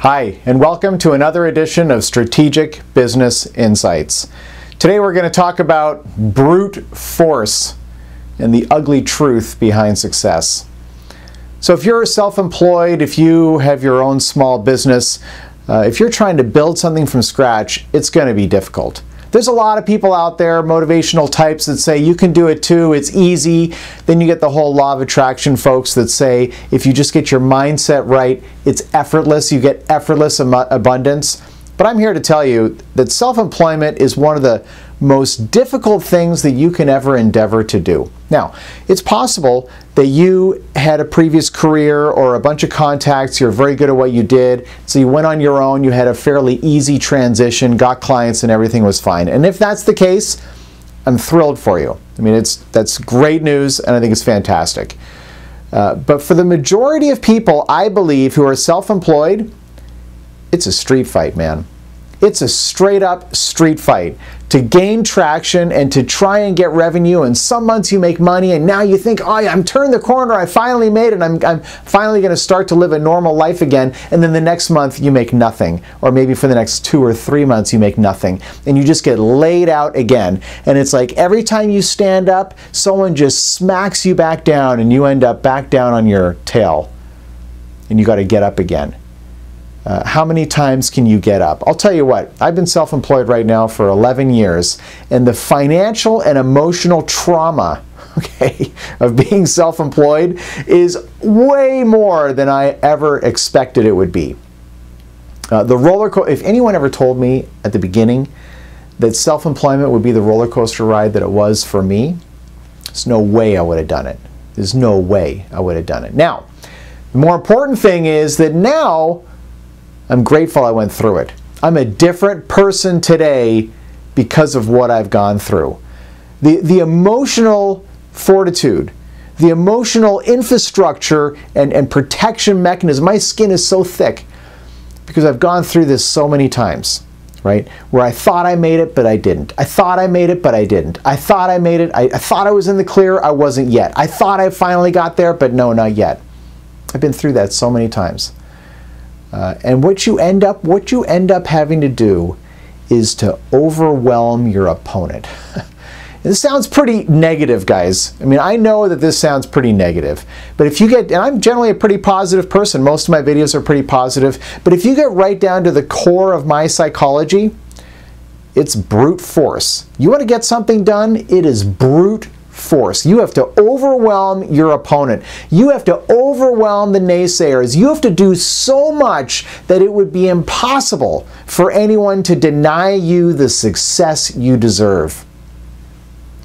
Hi, and welcome to another edition of Strategic Business Insights. Today we're going to talk about brute force and the ugly truth behind success. So if you're self-employed, if you have your own small business, if you're trying to build something from scratch, it's going to be difficult. There's a lot of people out there, motivational types, that say you can do it too, it's easy. Then you get the whole law of attraction folks that say if you just get your mindset right, it's effortless, you get effortless abundance. But I'm here to tell you that self-employment is one of the most difficult things that you can ever endeavor to do. Now, it's possible that you had a previous career or a bunch of contacts, you're very good at what you did, so you went on your own, you had a fairly easy transition, got clients, and everything was fine. And if that's the case, I'm thrilled for you. I mean, that's great news, and I think it's fantastic. But for the majority of people, I believe, who are self-employed, it's a street fight, man. It's a straight up street fight to gain traction and to try and get revenue. And some months you make money and now you think, oh, I'm turned the corner, I finally made it, I'm finally going to start to live a normal life again. And then the next month you make nothing. Or maybe for the next 2 or 3 months you make nothing. And you just get laid out again. And it's like every time you stand up, someone just smacks you back down and you end up back down on your tail. And you got to get up again. How many times can you get up? I'll tell you what, I've been self-employed right now for 11 years, and the financial and emotional trauma, of being self-employed is way more than I ever expected it would be. The roller coaster, if anyone ever told me at the beginning that self-employment would be the roller coaster ride that it was for me, there's no way I would have done it. There's no way I would have done it. Now, the more important thing is that now I'm grateful I went through it. I'm a different person today because of what I've gone through. The emotional fortitude, the emotional infrastructure and protection mechanism, my skin is so thick because I've gone through this so many times, right? Where I thought I made it, but I didn't. I thought I made it, but I didn't. I thought I made it, I thought I was in the clear, I wasn't yet. I thought I finally got there, but no, not yet. I've been through that so many times. And what you end up having to do is to overwhelm your opponent. This sounds pretty negative, guys. I mean, I know that this sounds pretty negative, but if you get, and I'm generally a pretty positive person, most of my videos are pretty positive, but if you get right down to the core of my psychology, it's brute force. You want to get something done, it is brute force. You have to overwhelm your opponent. You have to overwhelm the naysayers. You have to do so much that it would be impossible for anyone to deny you the success you deserve.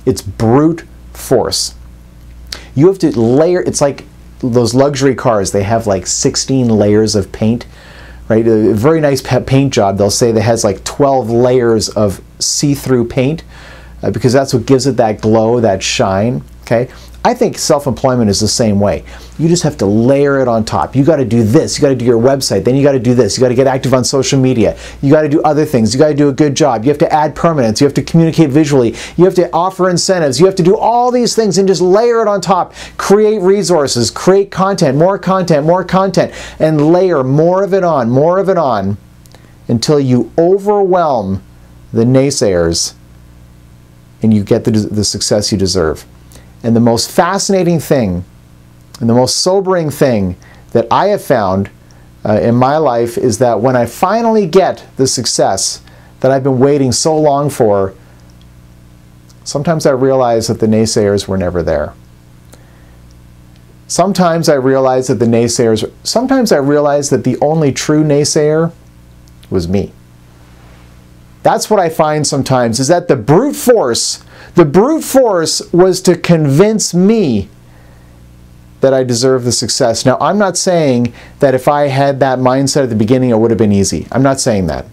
It's brute force. You have to layer, it's like those luxury cars, they have like 16 layers of paint, right? A very nice paint job, they'll say that has like 12 layers of see-through paint. Because that's what gives it that glow, that shine, okay? I think self-employment is the same way. You just have to layer it on top. You got to do this. You got to do your website. Then you got to do this. You got to get active on social media. You got to do other things. You got to do a good job. You have to add permanence. You have to communicate visually. You have to offer incentives. You have to do all these things and just layer it on top. Create resources, create content, more content, and layer more of it on until you overwhelm the naysayers and you get the success you deserve. And the most fascinating thing and the most sobering thing that I have found in my life is that when I finally get the success that I've been waiting so long for, sometimes I realize that the naysayers were never there. Sometimes I realize that sometimes I realize that the only true naysayer was me. That's what I find sometimes, is that the brute force was to convince me that I deserve the success. Now, I'm not saying that if I had that mindset at the beginning, it would have been easy. I'm not saying that.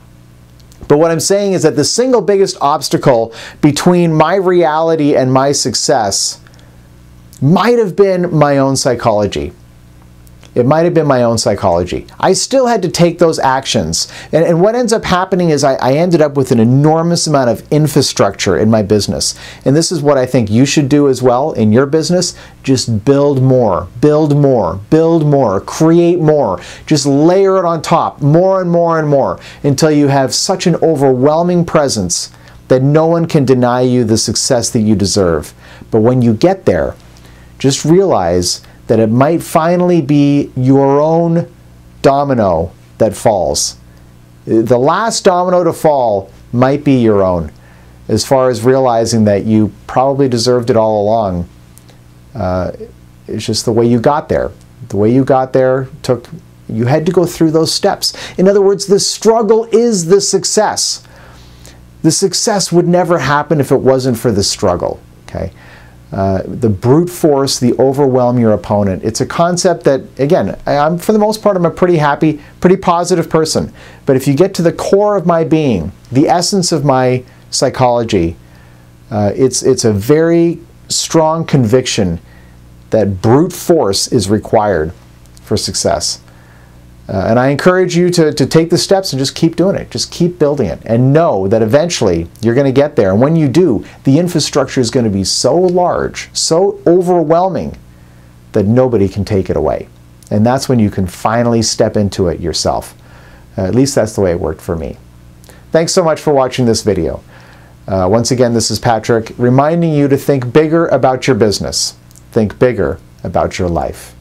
But what I'm saying is that the single biggest obstacle between my reality and my success might have been my own psychology. It might have been my own psychology. I still had to take those actions. And what ends up happening is I ended up with an enormous amount of infrastructure in my business. And this is what I think you should do as well in your business. Just build more, build more, build more, create more. Just layer it on top, more and more and more, until you have such an overwhelming presence that no one can deny you the success that you deserve. But when you get there, just realize that it might finally be your own domino that falls. The last domino to fall might be your own, as far as realizing that you probably deserved it all along. It's just the way you got there. The way you got there you had to go through those steps. In other words, the struggle is the success. The success would never happen if it wasn't for the struggle, okay? The brute force, the overwhelm your opponent. It's a concept that, again, for the most part, I'm a pretty happy, pretty positive person. But if you get to the core of my being, the essence of my psychology, it's a very strong conviction that brute force is required for success. And I encourage you to take the steps and just keep doing it. Just keep building it. And know that eventually you're going to get there. And when you do, the infrastructure is going to be so large, so overwhelming, that nobody can take it away. And that's when you can finally step into it yourself. At least that's the way it worked for me. Thanks so much for watching this video. Once again, this is Patrick, reminding you to think bigger about your business. Think bigger about your life.